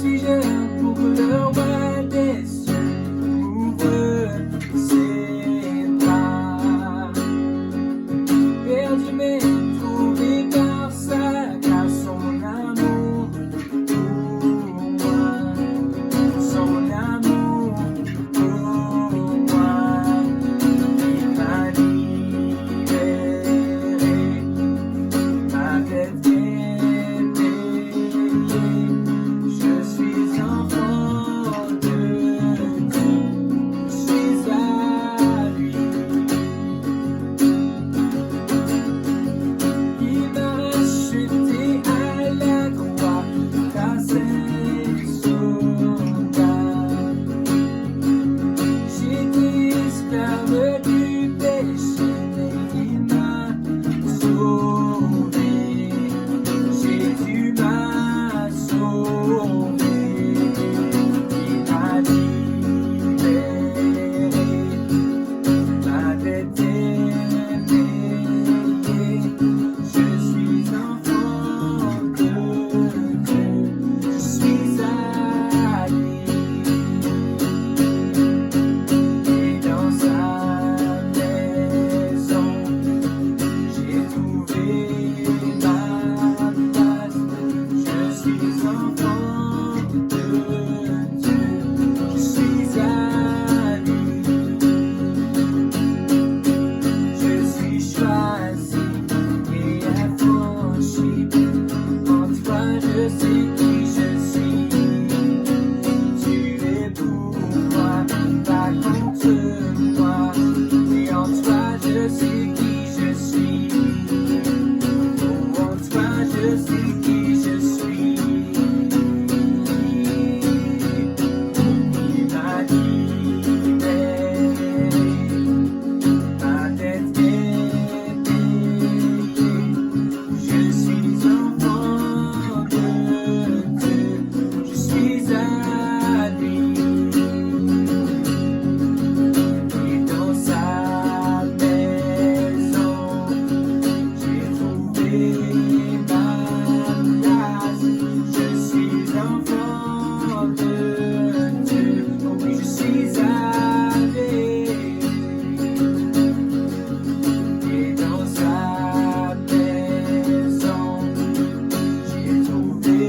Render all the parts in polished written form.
suis jeune pour le roi des cieux ouvre ses bras. Perdu mais trouvé par sa grâce, son amour pour moi, son amour pour moi. Il m'a libéré, m'avait aidé. Je suis enfant de Dieu, je suis à lui. Il m'a racheté à la croix grâce à ses soldats. J'étais esclave du péché, mais il m'a sauvé. Jésus m'a sauvé. Il m'a libéré, m'avait aimé. Je suis enfant de Dieu, je suis à lui. Et dans sa maison, j'ai trouvé ma place. Je suis enfant de Dieu, je suis à lui. Je suis choisi et affranchi. En toi je sais qui je suis. Tu es pour moi, pas contre moi. Et en toi je sais qui je suis. Oh, en toi je sais qui je suis. Il m'a libéré, ma tête est payée. Je suis enfant de Dieu, je suis à lui. Et dans sa maison, j'ai trouvé ma place. Je suis enfant de Dieu, oui, je suis à lui. Et dans sa maison, j'ai trouvé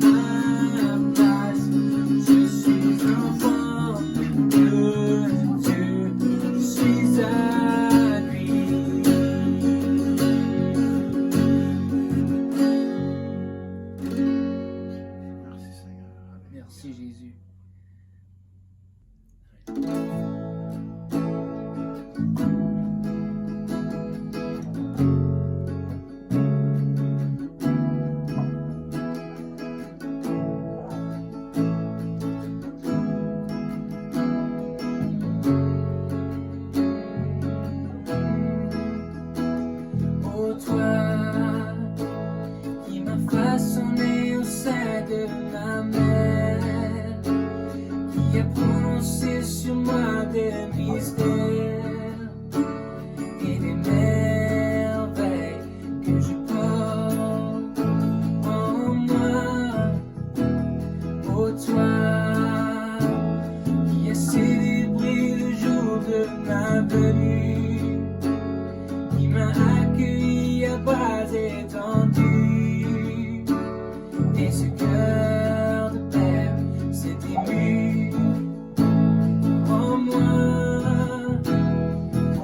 ma place. Je suis enfant de Dieu, je suis à lui. Merci Seigneur. Merci Jésus. Oh toi qui m'as façonné au sein de ma mère, qui a prononcé sur moi des mystères et des merveilles que je porte en moi. Oh toi qui as célébré le jour de ma venue, qui m'a accueilli à bras étendus, et ce cœur de père s'est ému en moi.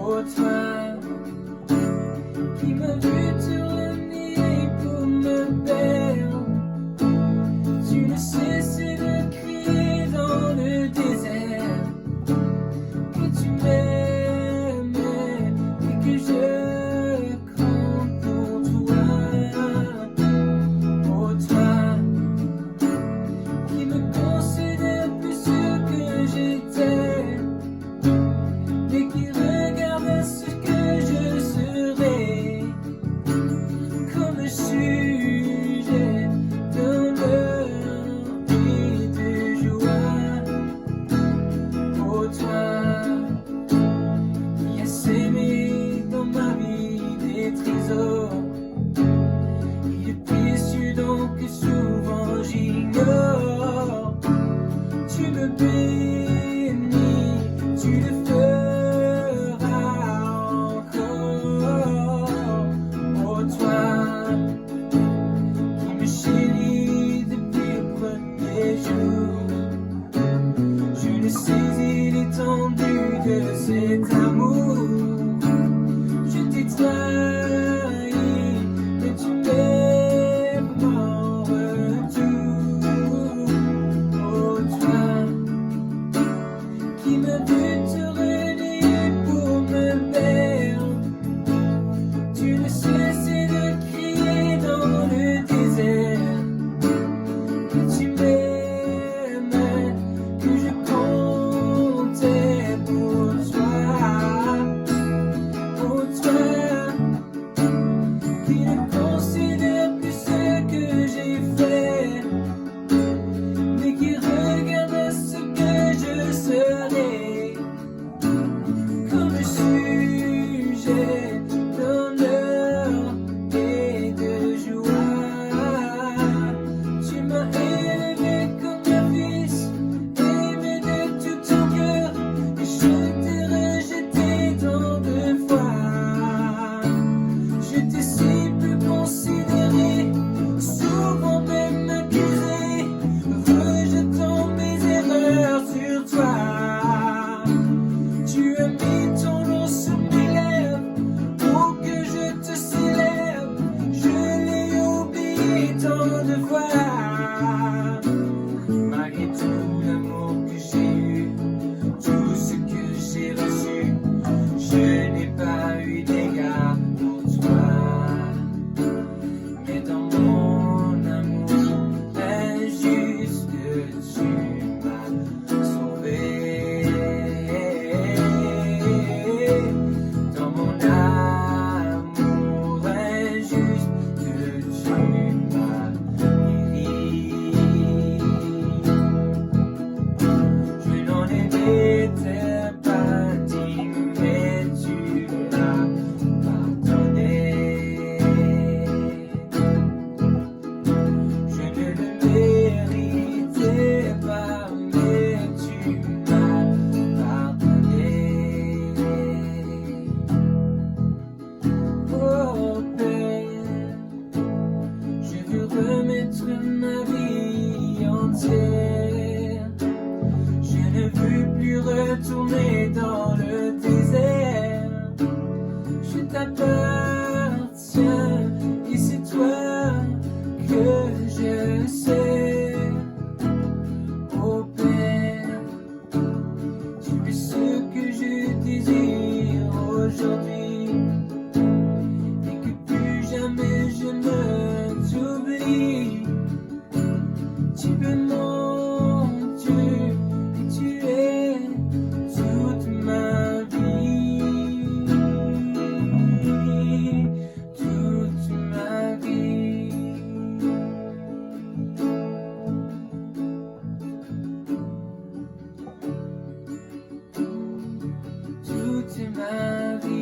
Oh toi qui m'as vu tourner pour me perdre, tu ne cessais de crier dans le désert que tu m'aimais et que je compte pour toi. Tu es mon Dieu et tu es toute ma vie, toute ma vie. Toute ma vie.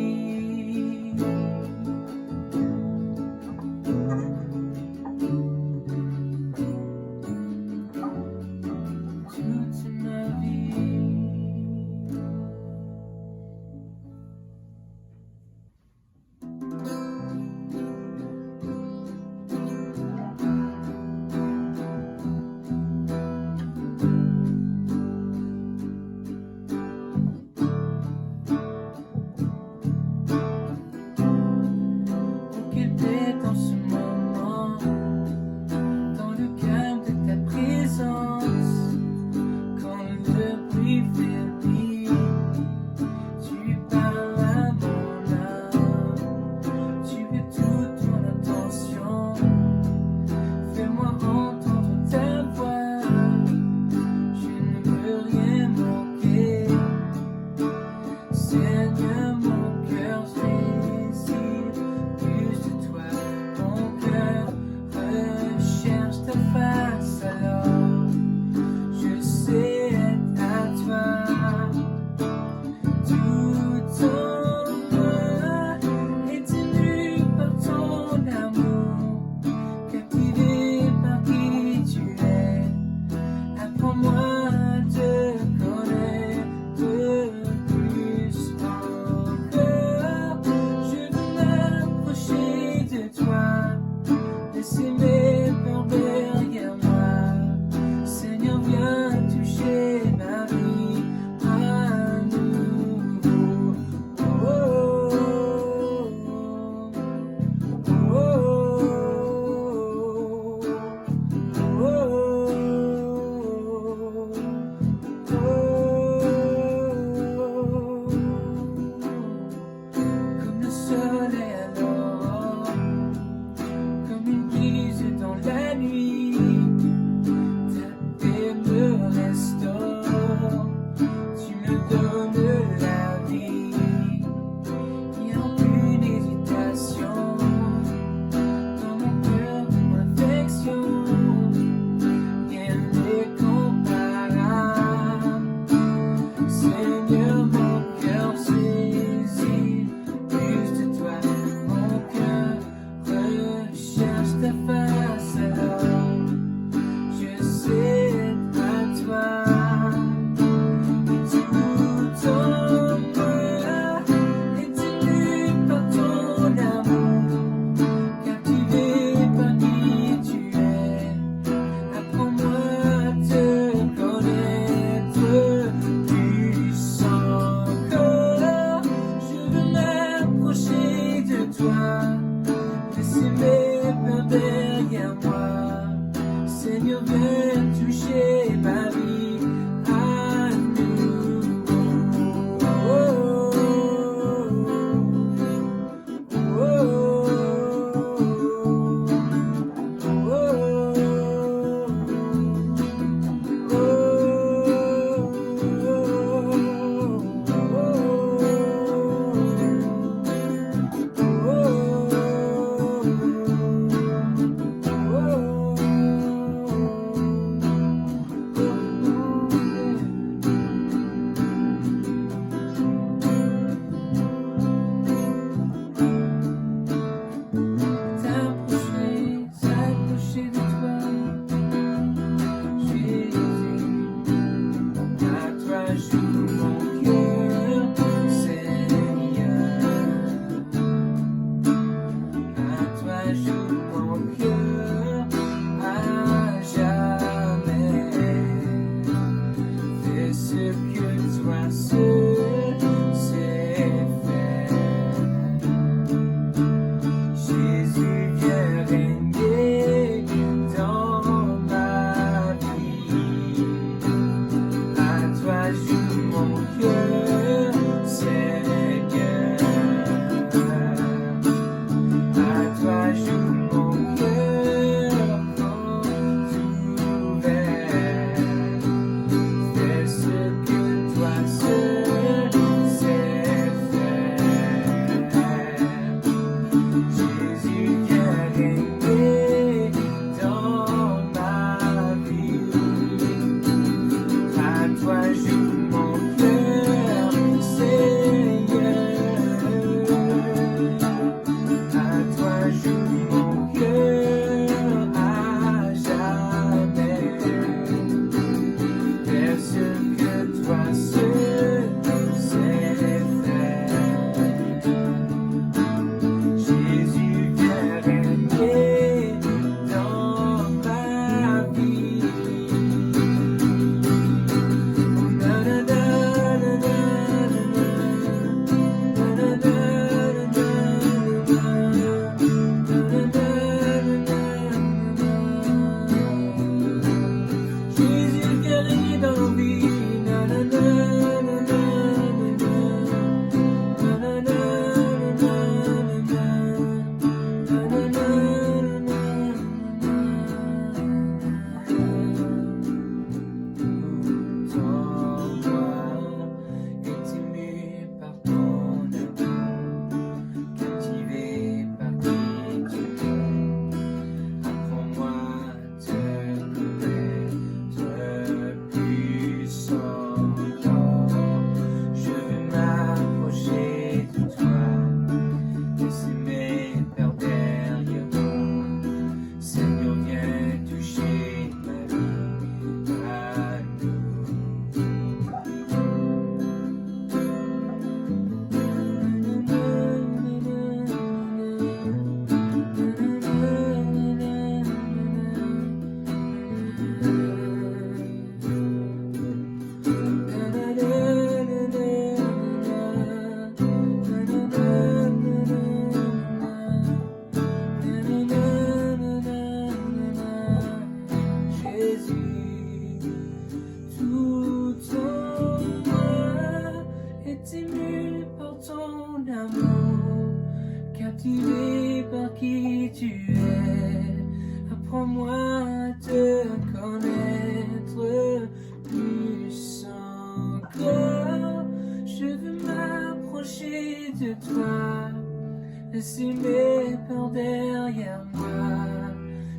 laisser mes peurs derrière moi.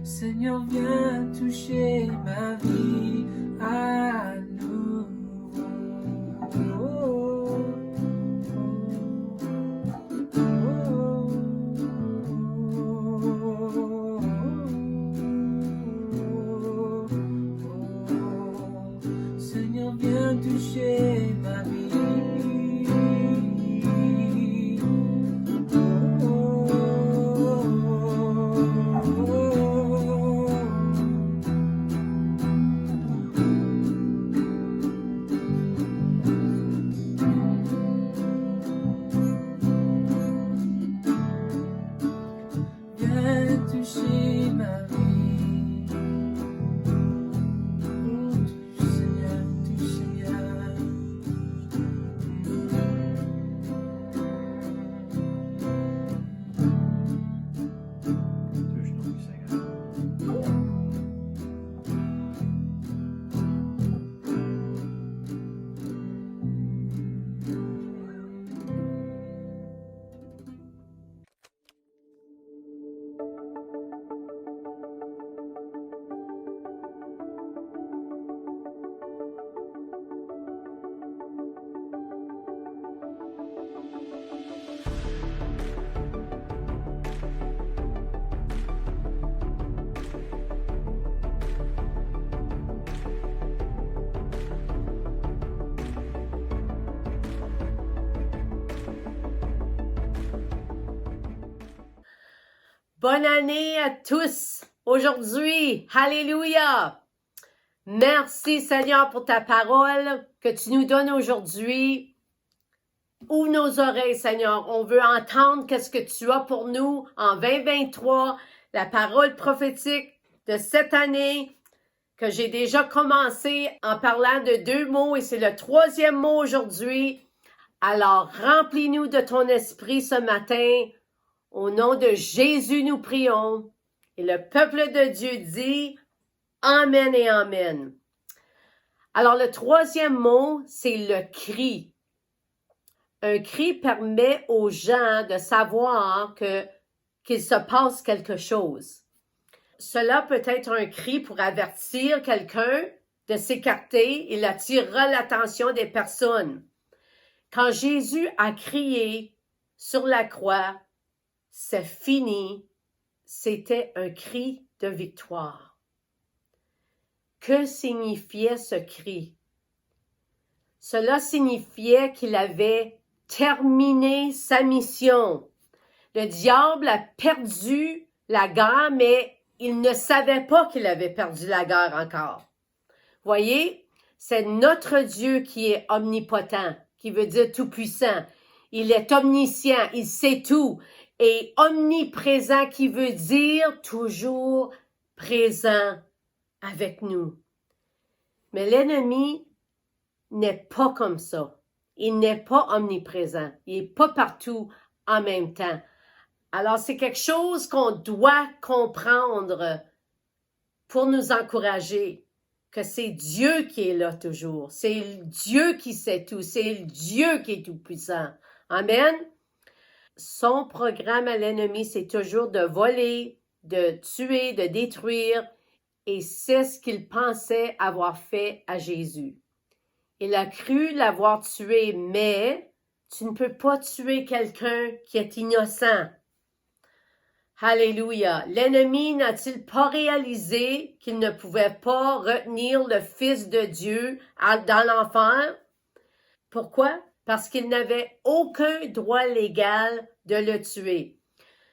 Seigneur, viens toucher ma vie à nouveau. Seigneur, viens toucher ma vie. Viens toucher ma vie. Touche Seigneur, touche Seigneur. Touche-nous, Seigneur. Bonne année à tous aujourd'hui. Alléluia. Merci Seigneur pour ta parole que tu nous donnes aujourd'hui. Ouvre nos oreilles Seigneur. On veut entendre qu'est-ce que tu as pour nous en 2023. La parole prophétique de cette année que j'ai déjà commencé en parlant de 2 mots et c'est le 3e mot aujourd'hui. Alors remplis-nous de ton esprit ce matin. Au nom de Jésus, nous prions. Et le peuple de Dieu dit Amen et Amen. Alors, le 3e mot, c'est le cri. Un cri permet aux gens de savoir qu'il se passe quelque chose. Cela peut être un cri pour avertir quelqu'un de s'écarter. Il attirera l'attention des personnes. Quand Jésus a crié sur la croix, c'est fini, c'était un cri de victoire. Que signifiait ce cri? Cela signifiait qu'il avait terminé sa mission. Le diable a perdu la guerre, mais il ne savait pas qu'il avait perdu la guerre encore. Voyez, c'est notre Dieu qui est omnipotent, qui veut dire tout-puissant. Il est omniscient, il sait tout. Et omniprésent qui veut dire toujours présent avec nous. Mais l'ennemi n'est pas comme ça. Il n'est pas omniprésent. Il n'est pas partout en même temps. Alors c'est quelque chose qu'on doit comprendre pour nous encourager. Que c'est Dieu qui est là toujours. C'est Dieu qui sait tout. C'est Dieu qui est tout puissant. Amen. Son programme à l'ennemi, c'est toujours de voler, de tuer, de détruire, et c'est ce qu'il pensait avoir fait à Jésus. Il a cru l'avoir tué, mais tu ne peux pas tuer quelqu'un qui est innocent. Alléluia. L'ennemi n'a-t-il pas réalisé qu'il ne pouvait pas retenir le Fils de Dieu dans l'enfer? Pourquoi? Parce qu'il n'avait aucun droit légal de le tuer.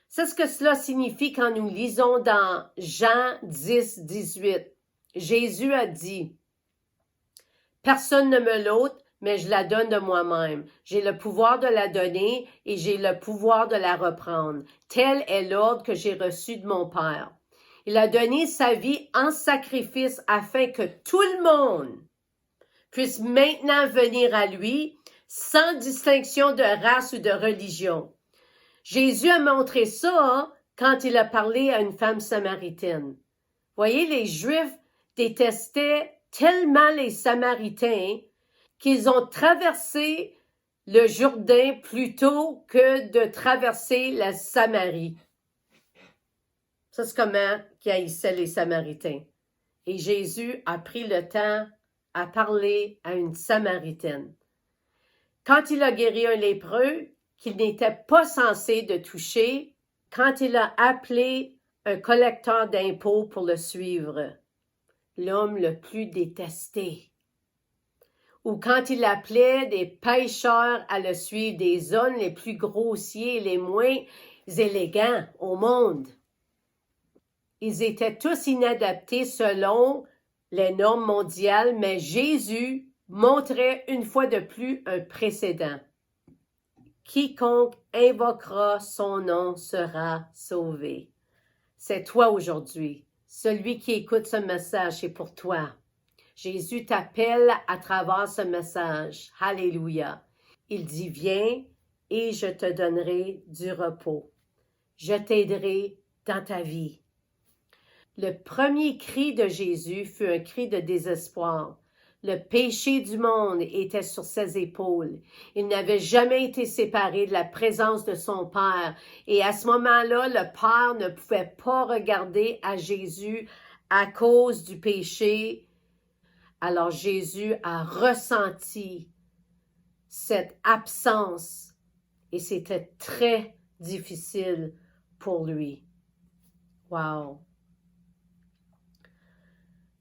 C'est ce que cela signifie quand nous lisons dans Jean 10, 18. Jésus a dit, « Personne ne me l'ôte, mais je la donne de moi-même. J'ai le pouvoir de la donner et j'ai le pouvoir de la reprendre. Tel est l'ordre que j'ai reçu de mon Père. Il a donné sa vie en sacrifice afin que tout le monde puisse maintenant venir à lui sans distinction de race ou de religion. » Jésus a montré ça quand il a parlé à une femme samaritaine. Voyez, les Juifs détestaient tellement les Samaritains qu'ils ont traversé le Jourdain plutôt que de traverser la Samarie. Ça, c'est comment qu'il haïssait les Samaritains. Et Jésus a pris le temps à parler à une Samaritaine. Quand il a guéri un lépreux qu'il n'était pas censé de toucher, quand il a appelé un collecteur d'impôts pour le suivre, l'homme le plus détesté, ou quand il appelait des pêcheurs à le suivre, des hommes les plus grossiers et les moins élégants au monde. Ils étaient tous inadaptés selon les normes mondiales, mais Jésus montrait une fois de plus un précédent. Quiconque invoquera son nom sera sauvé. C'est toi aujourd'hui. Celui qui écoute ce message, c'est pour toi. Jésus t'appelle à travers ce message. Alléluia. Il dit, viens et je te donnerai du repos. Je t'aiderai dans ta vie. Le premier cri de Jésus fut un cri de désespoir. Le péché du monde était sur ses épaules. Il n'avait jamais été séparé de la présence de son Père. Et à ce moment-là, le Père ne pouvait pas regarder à Jésus à cause du péché. Alors Jésus a ressenti cette absence et c'était très difficile pour lui. Wow!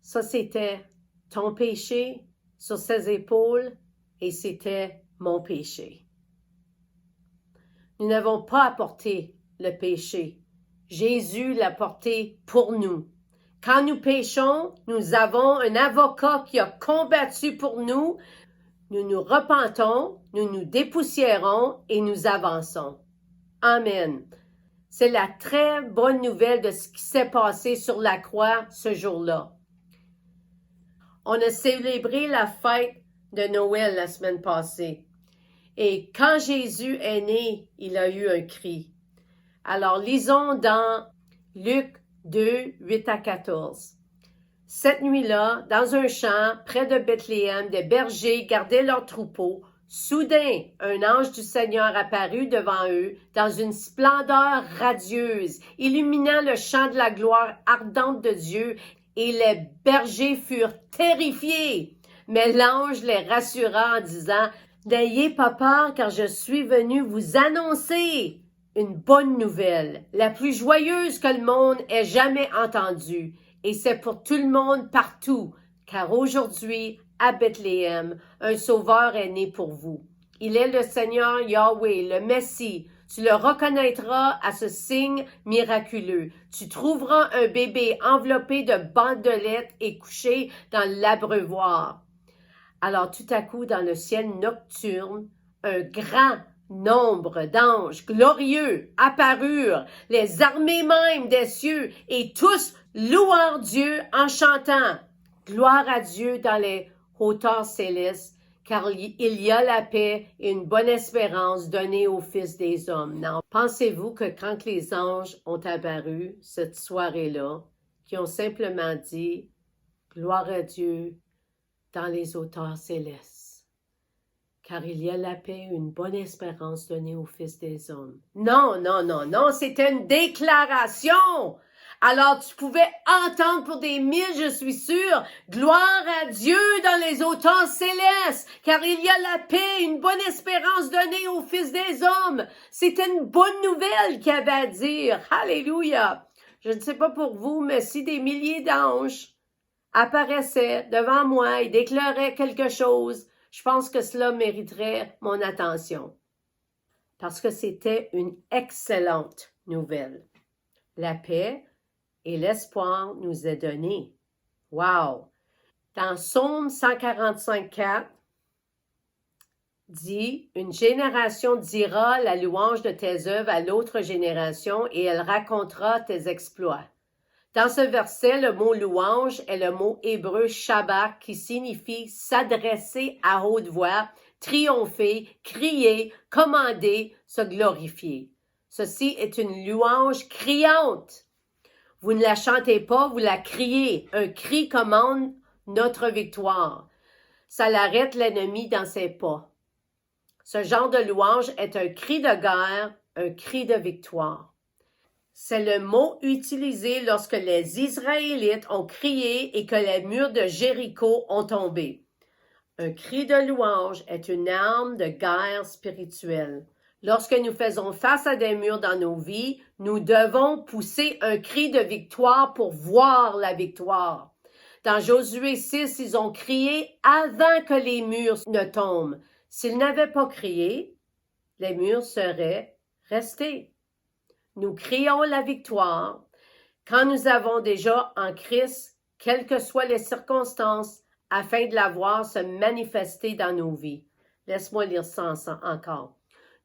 Ça, c'était ton péché sur ses épaules et c'était mon péché. Nous n'avons pas apporté le péché. Jésus l'a porté pour nous. Quand nous péchons, nous avons un avocat qui a combattu pour nous. Nous nous repentons, nous nous dépoussiérons et nous avançons. Amen. C'est la très bonne nouvelle de ce qui s'est passé sur la croix ce jour-là. On a célébré la fête de Noël la semaine passée. Et quand Jésus est né, il a eu un cri. Alors, lisons dans Luc 2, 8 à 14. Cette nuit-là, dans un champ près de Bethléem, des bergers gardaient leurs troupeaux. Soudain, un ange du Seigneur apparut devant eux dans une splendeur radieuse, illuminant le champ de la gloire ardente de Dieu, et les bergers furent terrifiés. Mais l'ange les rassura en disant, « N'ayez pas peur, car je suis venu vous annoncer une bonne nouvelle, la plus joyeuse que le monde ait jamais entendue. Et c'est pour tout le monde partout, car aujourd'hui, à Bethléem, un sauveur est né pour vous. Il est le Seigneur Yahweh, le Messie. Tu le reconnaîtras à ce signe miraculeux. Tu trouveras un bébé enveloppé de bandelettes et couché dans l'abreuvoir. » Alors tout à coup, dans le ciel nocturne, un grand nombre d'anges glorieux apparurent, les armées même des cieux, et tous louèrent Dieu en chantant. Gloire à Dieu dans les hauteurs célestes, car il y a la paix et une bonne espérance donnée aux fils des hommes. Non, pensez-vous que quand les anges ont apparu cette soirée-là, qui ont simplement dit « Gloire à Dieu dans les hauteurs célestes, car il y a la paix et une bonne espérance donnée aux fils des hommes. » Non, non, non, non, c'était une déclaration. Alors tu pouvais entendre pour des mille, je suis sûre, « Gloire à Dieu dans les hauteurs célestes, car il y a la paix et une bonne espérance donnée aux fils des hommes. » C'était une bonne nouvelle qu'il y avait à dire. Alléluia! Je ne sais pas pour vous, mais si des milliers d'anges apparaissaient devant moi et déclaraient quelque chose, je pense que cela mériterait mon attention. Parce que c'était une excellente nouvelle. La paix et l'espoir nous est donné. Wow! Dans Psaume 145:4, dit, « Une génération dira la louange de tes œuvres à l'autre génération et elle racontera tes exploits. » Dans ce verset, le mot louange est le mot hébreu shabbat qui signifie s'adresser à haute voix, triompher, crier, commander, se glorifier. Ceci est une louange criante. Vous ne la chantez pas, vous la criez. Un cri commande notre victoire. Ça l'arrête l'ennemi dans ses pas. Ce genre de louange est un cri de guerre, un cri de victoire. C'est le mot utilisé lorsque les Israélites ont crié et que les murs de Jéricho ont tombé. Un cri de louange est une arme de guerre spirituelle. Lorsque nous faisons face à des murs dans nos vies, nous devons pousser un cri de victoire pour voir la victoire. Dans Josué 6, ils ont crié avant que les murs ne tombent. S'ils n'avaient pas crié, les murs seraient restés. Nous crions la victoire quand nous avons déjà en Christ, quelles que soient les circonstances, afin de la voir se manifester dans nos vies. Laisse-moi lire ça encore.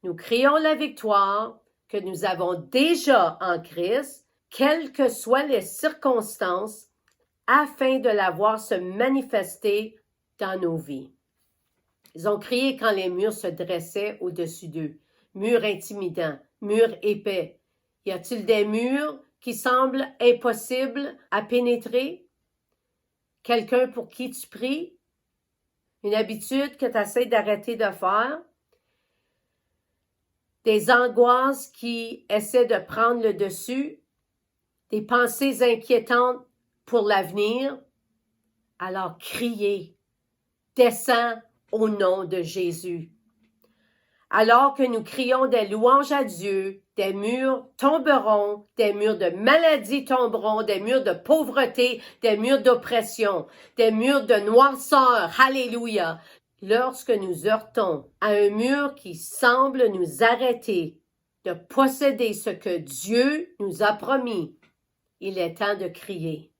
Nous crions la victoire que nous avons déjà en Christ, quelles que soient les circonstances, afin de la voir se manifester dans nos vies. Ils ont crié quand les murs se dressaient au-dessus d'eux. Murs intimidants, murs épais. Y a-t-il des murs qui semblent impossibles à pénétrer? Quelqu'un pour qui tu pries? Une habitude que tu essaies d'arrêter de faire? Des angoisses qui essaient de prendre le dessus? Des pensées inquiétantes pour l'avenir? Alors criez, descends au nom de Jésus. Alors que nous crions des louanges à Dieu, des murs tomberont, des murs de maladie tomberont, des murs de pauvreté, des murs d'oppression, des murs de noirceur. Alléluia! Lorsque nous heurtons à un mur qui semble nous arrêter de posséder ce que Dieu nous a promis, il est temps de crier.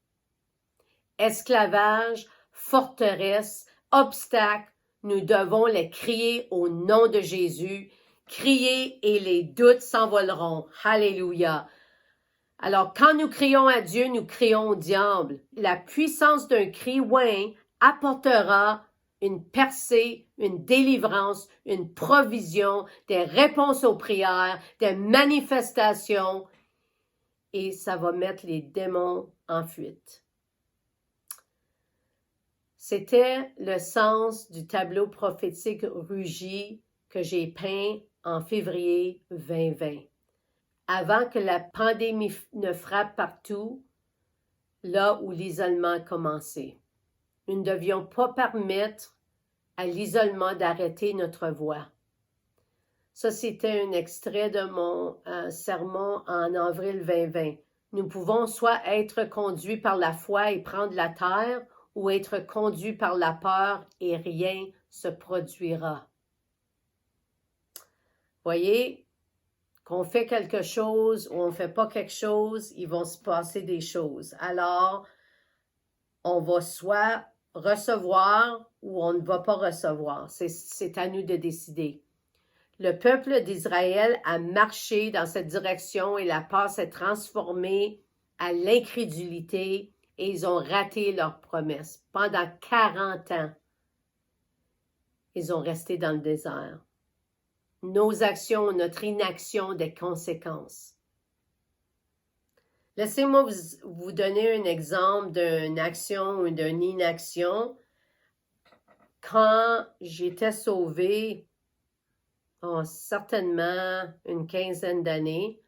Esclavage, forteresse, obstacle, nous devons les crier au nom de Jésus. Crier et les doutes s'envoleront. Alléluia. Alors, quand nous crions à Dieu, nous crions au diable. La puissance d'un cri ouin apportera une percée, une délivrance, une provision, des réponses aux prières, des manifestations, et ça va mettre les démons en fuite. C'était le sens du tableau prophétique rugi que j'ai peint en février 2020. Avant que la pandémie ne frappe partout, là où l'isolement a commencé. Nous ne devions pas permettre à l'isolement d'arrêter notre voix. Ça, c'était un extrait de mon sermon en avril 2020. Nous pouvons soit être conduits par la foi et prendre la terre, ou être conduits par la peur et rien se produira. Voyez, qu'on fait quelque chose ou on ne fait pas quelque chose, il va se passer des choses. Alors, on va soit recevoir ou on ne va pas recevoir. C'est à nous de décider. Le peuple d'Israël a marché dans cette direction et la peur s'est transformée à l'incrédulité et ils ont raté leur promesse. Pendant 40 ans, ils ont resté dans le désert. Nos actions, notre inaction, des conséquences. Laissez-moi vous donner un exemple d'une action ou d'une inaction. Quand j'étais sauvée, certainement une quinzaine d'années,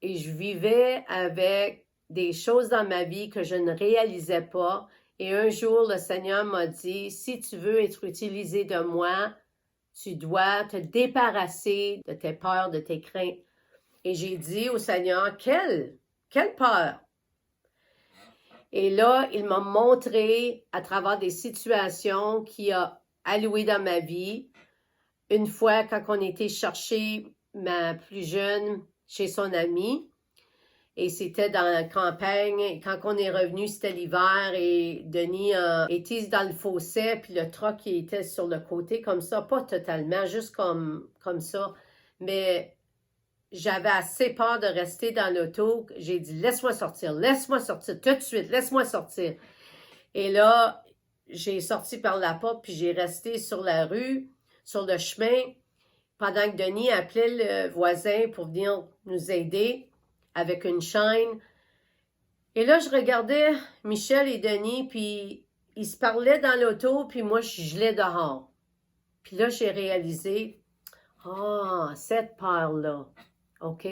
et je vivais avec des choses dans ma vie que je ne réalisais pas. Et un jour, le Seigneur m'a dit, si tu veux être utilisé de moi, tu dois te débarrasser de tes peurs, de tes craintes. Et j'ai dit au Seigneur, quelle peur! Et là, il m'a montré à travers des situations qu'il a allouées dans ma vie. Une fois, quand on était chercher ma plus jeune chez son amie, et c'était dans la campagne, et quand on est revenu, c'était l'hiver, et Denis était dans le fossé, puis le truck il était sur le côté comme ça, pas totalement, juste comme ça, mais j'avais assez peur de rester dans l'auto, j'ai dit, laisse-moi sortir tout de suite, laisse-moi sortir. Et là, j'ai sorti par la porte, puis j'ai resté sur la rue, sur le chemin, pendant que Denis appelait le voisin pour venir nous aider avec une chaîne. Et là, je regardais Michel et Denis, puis ils se parlaient dans l'auto, puis moi, je gelais dehors. Puis là, j'ai réalisé, Ah, cette peur-là. OK.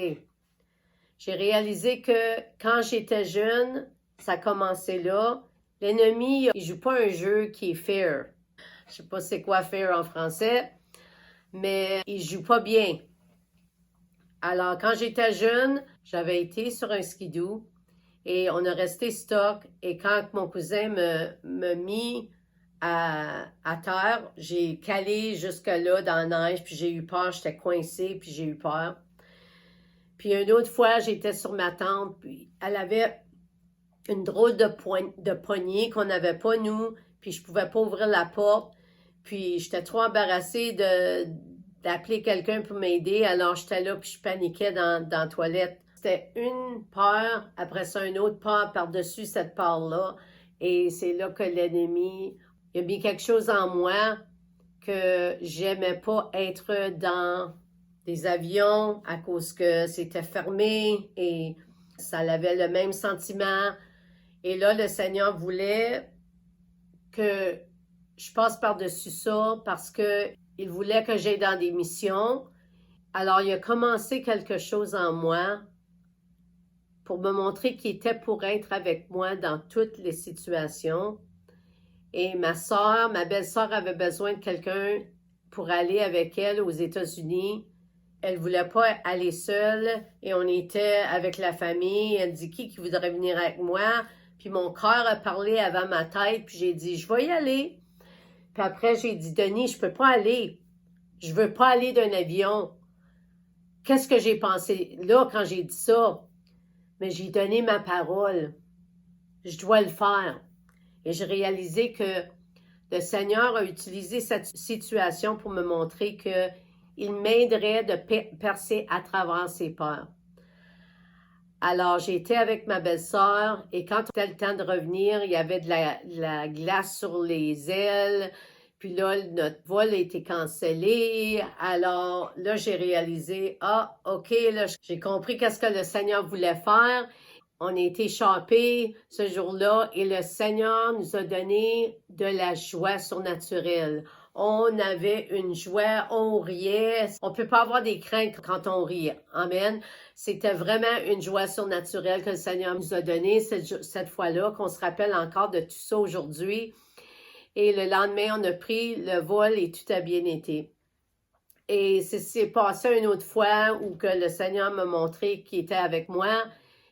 J'ai réalisé que quand j'étais jeune, ça commençait là. L'ennemi, il joue pas un jeu qui est fair. Je sais pas c'est quoi fair en français, mais il joue pas bien. Alors, quand j'étais jeune, j'avais été sur un skidoo et on a resté stock. Et quand mon cousin me mis à terre, j'ai calé jusque-là dans la neige, puis j'ai eu peur, j'étais coincée, puis j'ai eu peur. Puis une autre fois, j'étais sur ma tante, puis elle avait une drôle de poignée qu'on n'avait pas, nous, puis je pouvais pas ouvrir la porte. Puis j'étais trop embarrassée d'appeler quelqu'un pour m'aider, alors j'étais là, puis je paniquais dans la toilette. C'était une peur, après ça, une autre peur par-dessus cette peur-là. Et c'est là que l'ennemi, il a mis quelque chose en moi que j'aimais pas être dans des avions à cause que c'était fermé et ça avait le même sentiment. Et là, le Seigneur voulait que je passe par-dessus ça parce qu'il voulait que j'aille dans des missions. Alors, il a commencé quelque chose en moi pour me montrer qu'il était pour être avec moi dans toutes les situations. Et ma belle-sœur avait besoin de quelqu'un pour aller avec elle aux États-Unis. Elle voulait pas aller seule et on était avec la famille. Elle dit qui voudrait venir avec moi? Puis mon cœur a parlé avant ma tête, puis j'ai dit je vais y aller. Puis après j'ai dit Denis, je peux pas aller. Je veux pas aller d'un avion. Qu'est-ce que j'ai pensé là quand j'ai dit ça? Mais j'ai donné ma parole. Je dois le faire. Et j'ai réalisé que le Seigneur a utilisé cette situation pour me montrer qu'il m'aiderait de percer à travers ses peurs. Alors, j'étais avec ma belle-sœur et quand c'était le temps de revenir, il y avait de la glace sur les ailes. Puis là, notre vol a été cancellé. Alors là, j'ai réalisé, ah, OK, là, j'ai compris qu'est-ce que le Seigneur voulait faire. On a été échappés ce jour-là et le Seigneur nous a donné de la joie surnaturelle. On avait une joie, on riait. On ne peut pas avoir des craintes quand on rit. Amen. C'était vraiment une joie surnaturelle que le Seigneur nous a donnée cette fois-là, qu'on se rappelle encore de tout ça aujourd'hui. Et le lendemain, on a pris le vol et tout a bien été. Et c'est passé une autre fois où que le Seigneur m'a montré qu'il était avec moi.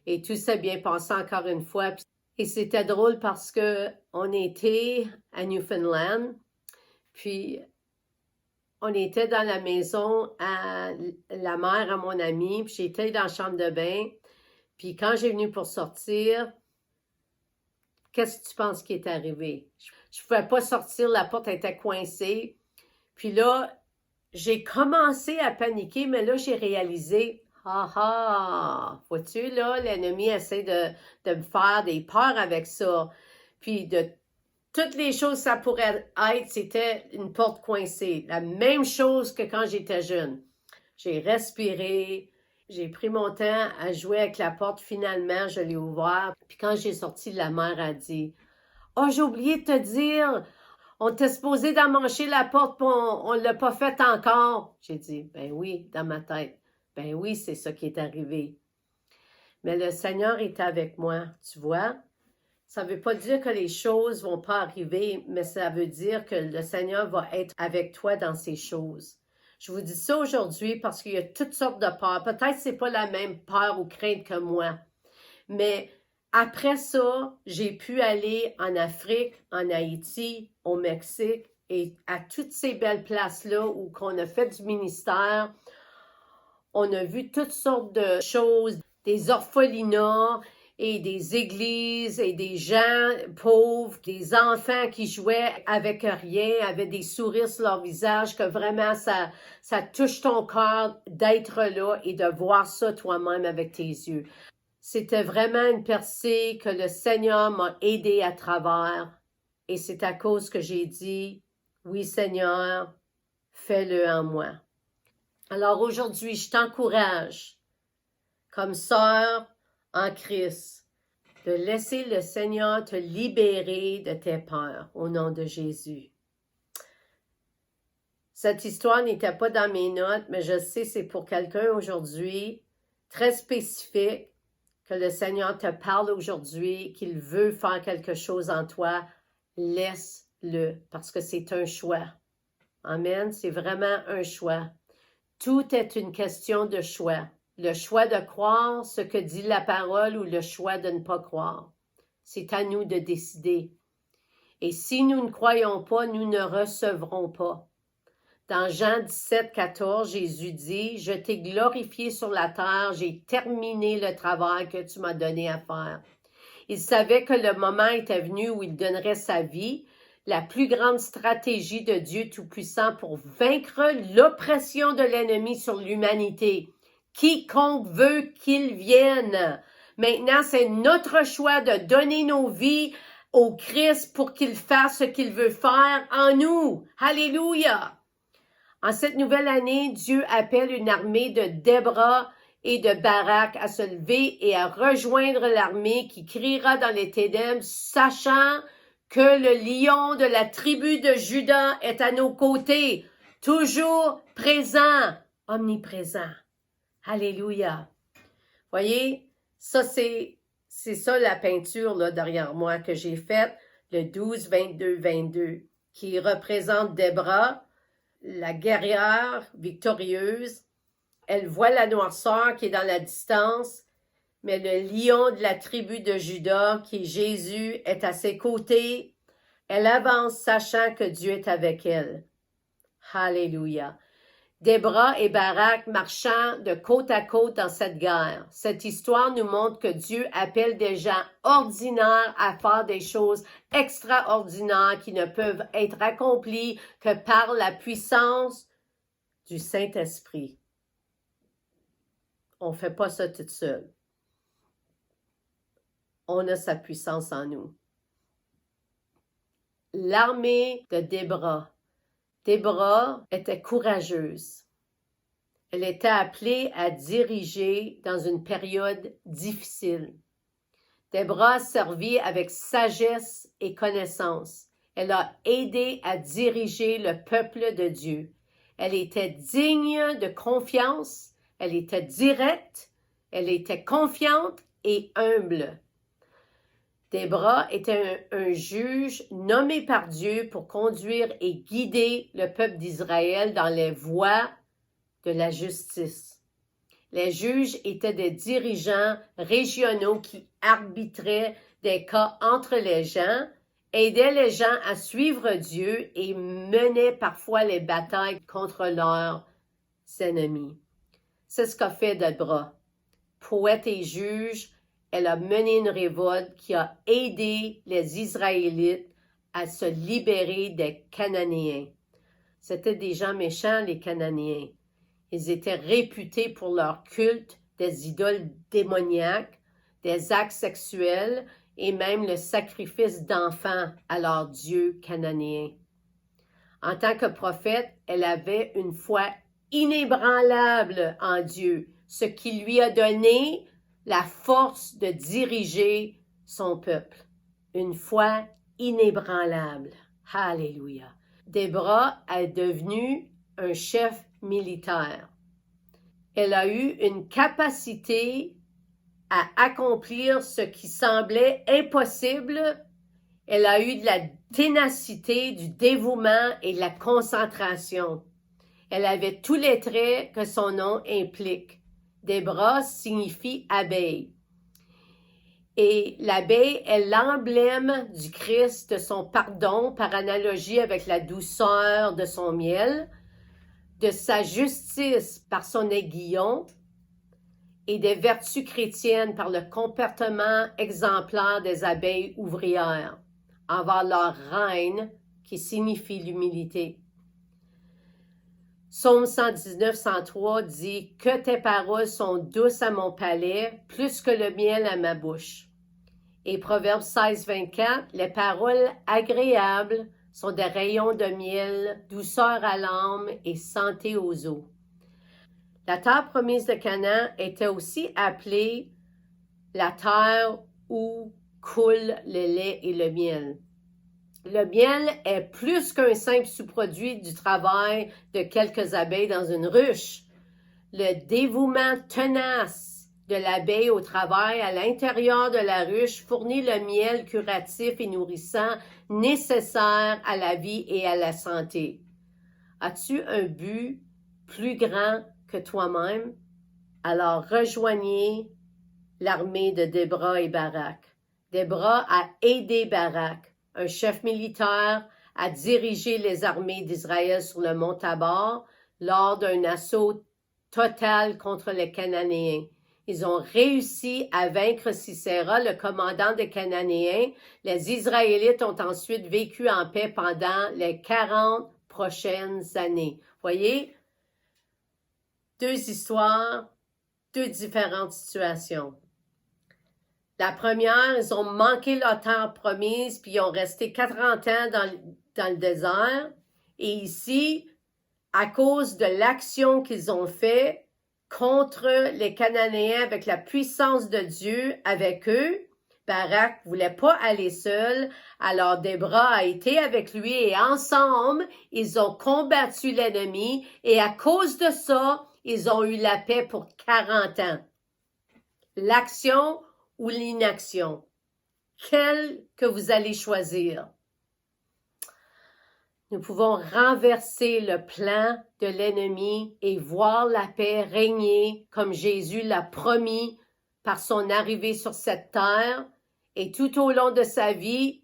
Et tout s'est bien passé encore une fois. Et c'était drôle parce que on était à Newfoundland, puis on était dans la maison à la mère à mon ami, puis j'étais dans la chambre de bain. Puis quand j'ai venu pour sortir, qu'est-ce que tu penses qui est arrivé? Je ne pouvais pas sortir, la porte était coincée. Puis là, j'ai commencé à paniquer, mais là, j'ai réalisé, vois-tu, là, l'ennemi essaie de me faire des peurs avec ça. Puis de toutes les choses que ça pourrait être, c'était une porte coincée. La même chose que quand j'étais jeune. J'ai respiré, j'ai pris mon temps à jouer avec la porte. Finalement, je l'ai ouverte. Puis quand j'ai sorti, la mère a dit, « Oh, j'ai oublié de te dire, on t'est supposé d'emmancher la porte, puis on ne l'a pas fait encore. » J'ai dit, « Ben oui, dans ma tête. Ben oui, c'est ça qui est arrivé. » Mais le Seigneur est avec moi, tu vois. Ça ne veut pas dire que les choses ne vont pas arriver, mais ça veut dire que le Seigneur va être avec toi dans ces choses. Je vous dis ça aujourd'hui parce qu'il y a toutes sortes de peurs. Peut-être que ce n'est pas la même peur ou crainte que moi. Mais après ça, j'ai pu aller en Afrique, en Haïti, au Mexique et à toutes ces belles places-là où on a fait du ministère. On a vu toutes sortes de choses, des orphelinats et des églises et des gens pauvres, des enfants qui jouaient avec rien, avaient des sourires sur leur visage, que vraiment ça touche ton cœur d'être là et de voir ça toi-même avec tes yeux. C'était vraiment une percée que le Seigneur m'a aidé à travers et c'est à cause que j'ai dit, oui Seigneur, fais-le en moi. Alors aujourd'hui, je t'encourage, comme sœur en Christ, de laisser le Seigneur te libérer de tes peurs au nom de Jésus. Cette histoire n'était pas dans mes notes, mais je sais c'est pour quelqu'un aujourd'hui, très spécifique, que le Seigneur te parle aujourd'hui, qu'il veut faire quelque chose en toi. Laisse-le, parce que c'est un choix. Amen, c'est vraiment un choix. Tout est une question de choix. Le choix de croire ce que dit la parole ou le choix de ne pas croire. C'est à nous de décider. Et si nous ne croyons pas, nous ne recevrons pas. Dans Jean 17, 14, Jésus dit, « Je t'ai glorifié sur la terre, j'ai terminé le travail que tu m'as donné à faire. » Il savait que le moment était venu où il donnerait sa vie, la plus grande stratégie de Dieu Tout-Puissant pour vaincre l'oppression de l'ennemi sur l'humanité. Quiconque veut qu'il vienne. Maintenant, c'est notre choix de donner nos vies au Christ pour qu'il fasse ce qu'il veut faire en nous. Alléluia! En cette nouvelle année, Dieu appelle une armée de Déborah et de Barak à se lever et à rejoindre l'armée qui criera dans les ténèbres, sachant que le lion de la tribu de Juda est à nos côtés, toujours présent, omniprésent. Alléluia. Voyez, ça c'est ça la peinture là derrière moi que j'ai faite, le 12, 22, 22, qui représente Déborah, la guerrière victorieuse. Elle voit la noirceur qui est dans la distance, mais le lion de la tribu de Juda, qui est Jésus, est à ses côtés. Elle avance sachant que Dieu est avec elle. Alléluia. Déborah et Barak marchant de côte à côte dans cette guerre. Cette histoire nous montre que Dieu appelle des gens ordinaires à faire des choses extraordinaires qui ne peuvent être accomplies que par la puissance du Saint-Esprit. On ne fait pas ça toute seule. On a sa puissance en nous. L'armée de Déborah. Déborah était courageuse. Elle était appelée à diriger dans une période difficile. Déborah servit avec sagesse et connaissance. Elle a aidé à diriger le peuple de Dieu. Elle était digne de confiance, elle était directe, elle était confiante et humble. Déborah était un juge nommé par Dieu pour conduire et guider le peuple d'Israël dans les voies de la justice. Les juges étaient des dirigeants régionaux qui arbitraient des cas entre les gens, aidaient les gens à suivre Dieu et menaient parfois les batailles contre leurs ennemis. C'est ce qu'a fait Déborah. Poète et juge, elle a mené une révolte qui a aidé les Israélites à se libérer des Cananéens. C'étaient des gens méchants, les Cananéens. Ils étaient réputés pour leur culte des idoles démoniaques, des actes sexuels et même le sacrifice d'enfants à leurs dieux cananéens. En tant que prophète, elle avait une foi inébranlable en Dieu, ce qui lui a donné la force de diriger son peuple. Une foi inébranlable. Alléluia. Déborah est devenue un chef militaire. Elle a eu une capacité à accomplir ce qui semblait impossible. Elle a eu de la ténacité, du dévouement et de la concentration. Elle avait tous les traits que son nom implique. Déborah signifie abeille. Et l'abeille est l'emblème du Christ, de son pardon, par analogie avec la douceur de son miel, de sa justice par son aiguillon et des vertus chrétiennes par le comportement exemplaire des abeilles ouvrières envers leur reine, qui signifie l'humilité. Psaume 119, 103 dit « Que tes paroles sont douces à mon palais, plus que le miel à ma bouche. » Et Proverbe 16, 24 « Les paroles agréables sont des rayons de miel, douceur à l'âme et santé aux os. » La terre promise de Canaan était aussi appelée la terre où coule le lait et le miel. Le miel est plus qu'un simple sous-produit du travail de quelques abeilles dans une ruche. Le dévouement tenace de l'abeille au travail à l'intérieur de la ruche fournit le miel curatif et nourrissant nécessaire à la vie et à la santé. As-tu un but plus grand que toi-même? Alors rejoignez l'armée de Déborah et Barak. Déborah a aidé Barak, un chef militaire, à diriger les armées d'Israël sur le mont Tabor lors d'un assaut total contre les Cananéens. Ils ont réussi à vaincre Sisera, le commandant des Cananéens. Les Israélites ont ensuite vécu en paix pendant les 40 prochaines années. Voyez, deux histoires, deux différentes situations. La première, ils ont manqué leur terre promise, puis ils ont resté 40 ans dans le désert. Et ici, à cause de l'action qu'ils ont faite contre les Cananéens avec la puissance de Dieu avec eux, Barak ne voulait pas aller seul, alors Déborah a été avec lui et ensemble, ils ont combattu l'ennemi et à cause de ça, ils ont eu la paix pour 40 ans. L'action ou l'inaction? Quelle que vous allez choisir? Nous pouvons renverser le plan de l'ennemi et voir la paix régner comme Jésus l'a promis par son arrivée sur cette terre et tout au long de sa vie,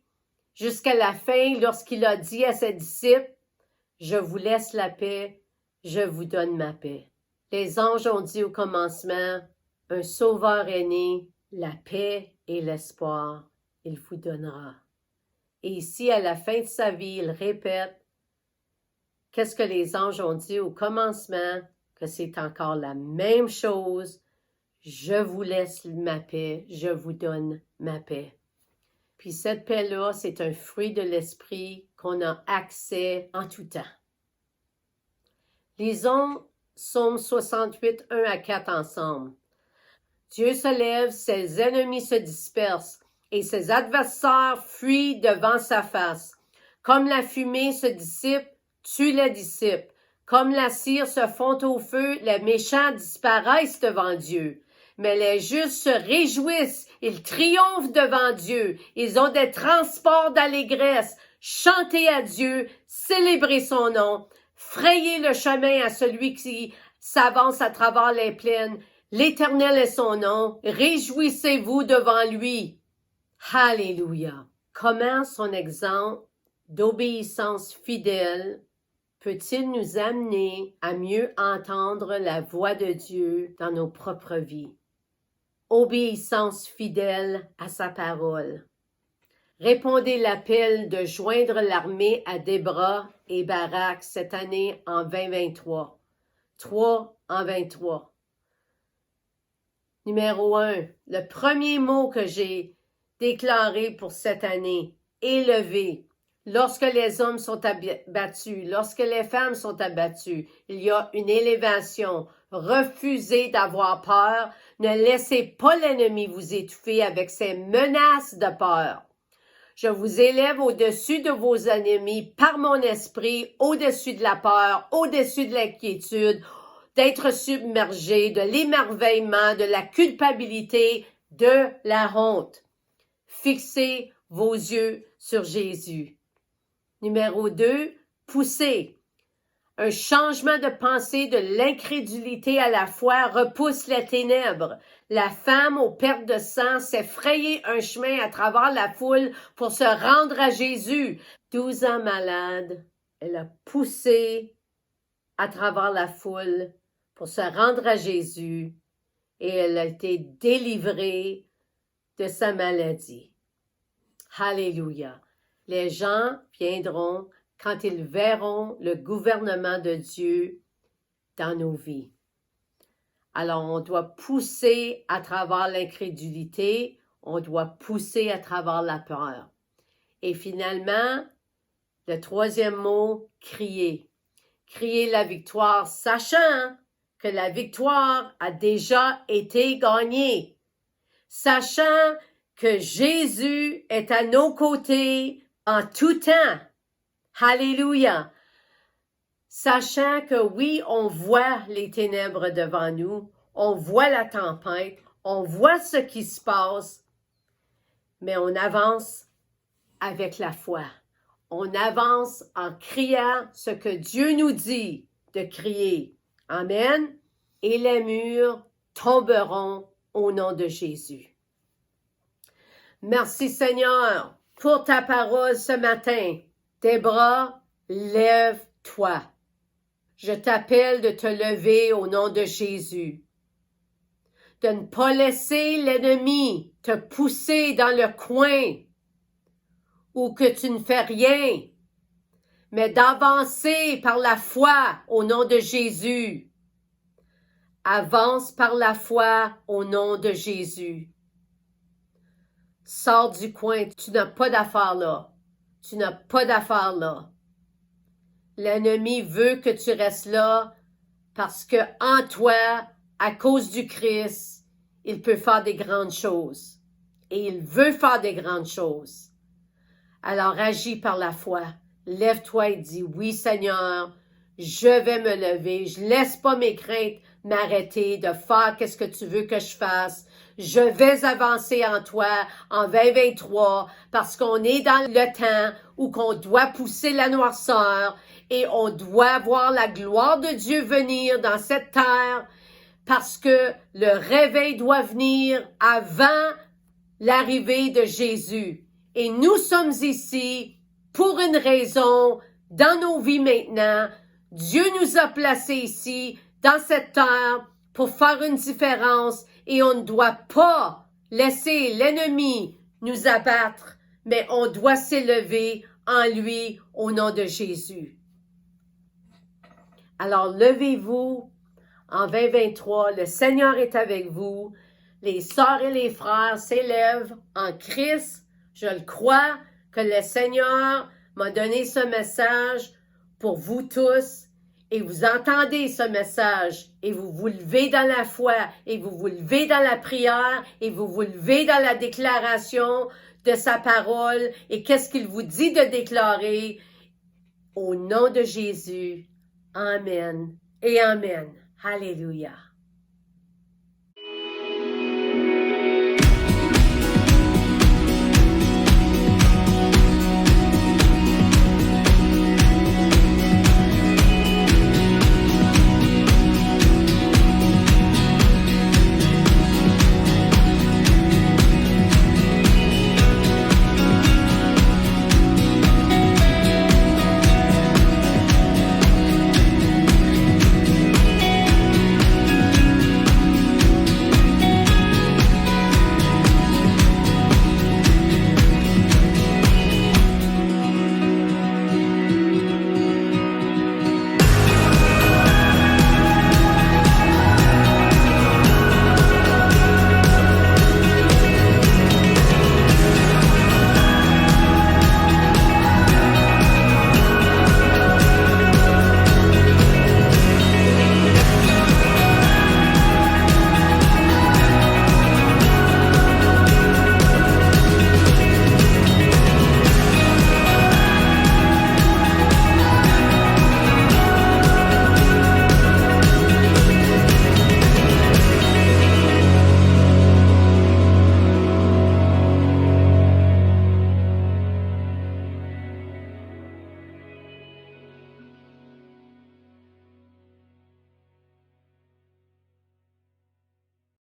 jusqu'à la fin, lorsqu'il a dit à ses disciples, « Je vous laisse la paix, je vous donne ma paix. » Les anges ont dit au commencement, « Un sauveur est né, la paix et l'espoir, il vous donnera. » Et ici, à la fin de sa vie, il répète, qu'est-ce que les anges ont dit au commencement, que c'est encore la même chose. Je vous laisse ma paix, je vous donne ma paix. Puis cette paix-là, c'est un fruit de l'esprit qu'on a accès en tout temps. Lisons Psaume 68, 1 à 4 ensemble. Dieu se lève, ses ennemis se dispersent, et ses adversaires fuient devant sa face. Comme la fumée se dissipe, tue les disciples. Comme la cire se fond au feu, les méchants disparaissent devant Dieu. Mais les justes se réjouissent, ils triomphent devant Dieu. Ils ont des transports d'allégresse. Chantez à Dieu, célébrez son nom. Frayez le chemin à celui qui s'avance à travers les plaines. L'Éternel est son nom. Réjouissez-vous devant lui. Alléluia. Comment son exemple d'obéissance fidèle peut-il nous amener à mieux entendre la voix de Dieu dans nos propres vies? Obéissance fidèle à sa parole. Répondez l'appel de joindre l'armée à Déborah et Barak cette année en 2023. 3 en 23. Numéro 1. Le premier mot que j'ai déclaré pour cette année, élevé. Lorsque les hommes sont abattus, lorsque les femmes sont abattues, il y a une élévation. Refusez d'avoir peur. Ne laissez pas l'ennemi vous étouffer avec ses menaces de peur. Je vous élève au-dessus de vos ennemis par mon esprit, au-dessus de la peur, au-dessus de l'inquiétude, d'être submergé, de l'émerveillement, de la culpabilité, de la honte. Fixez vos yeux sur Jésus. Numéro 2, poussez. Un changement de pensée de l'incrédulité à la foi repousse les ténèbres. La femme aux pertes de sang s'est frayé un chemin à travers la foule pour se rendre à Jésus. 12 ans malade, elle a poussé à travers la foule pour se rendre à Jésus et elle a été délivrée de sa maladie. Alléluia. Les gens viendront quand ils verront le gouvernement de Dieu dans nos vies. Alors, on doit pousser à travers l'incrédulité, on doit pousser à travers la peur. Et finalement, le troisième mot, crier. Crier la victoire, sachant que la victoire a déjà été gagnée. Sachant que Jésus est à nos côtés en tout temps. Alléluia. Sachant que oui, on voit les ténèbres devant nous, on voit la tempête, on voit ce qui se passe, mais on avance avec la foi. On avance en criant ce que Dieu nous dit de crier. Amen. Et les murs tomberont au nom de Jésus. Merci Seigneur pour ta parole ce matin. Débora, lève-toi. Je t'appelle de te lever au nom de Jésus. De ne pas laisser l'ennemi te pousser dans le coin ou que tu ne fais rien, mais d'avancer par la foi au nom de Jésus. Avance par la foi au nom de Jésus. Sors du coin, tu n'as pas d'affaires là. Tu n'as pas d'affaires là. L'ennemi veut que tu restes là parce que en toi, à cause du Christ, il peut faire des grandes choses. Et il veut faire des grandes choses. Alors agis par la foi. Lève-toi et dis, oui Seigneur, je vais me lever. Je laisse pas mes craintes m'arrêter de faire qu'est-ce que tu veux que je fasse. Je vais avancer en toi en 2023 parce qu'on est dans le temps où qu'on doit pousser la noirceur et on doit voir la gloire de Dieu venir dans cette terre parce que le réveil doit venir avant l'arrivée de Jésus. Et nous sommes ici pour une raison dans nos vies maintenant. Dieu nous a placés ici dans cette terre pour faire une différence et on ne doit pas laisser l'ennemi nous abattre, mais on doit s'élever en lui au nom de Jésus. Alors levez-vous en 2023, le Seigneur est avec vous, les sœurs et les frères s'élèvent en Christ. Je le crois que le Seigneur m'a donné ce message pour vous tous et vous entendez ce message et vous vous levez dans la foi et vous vous levez dans la prière et vous vous levez dans la déclaration de sa parole et qu'est-ce qu'il vous dit de déclarer au nom de Jésus. Amen et Amen. Alléluia.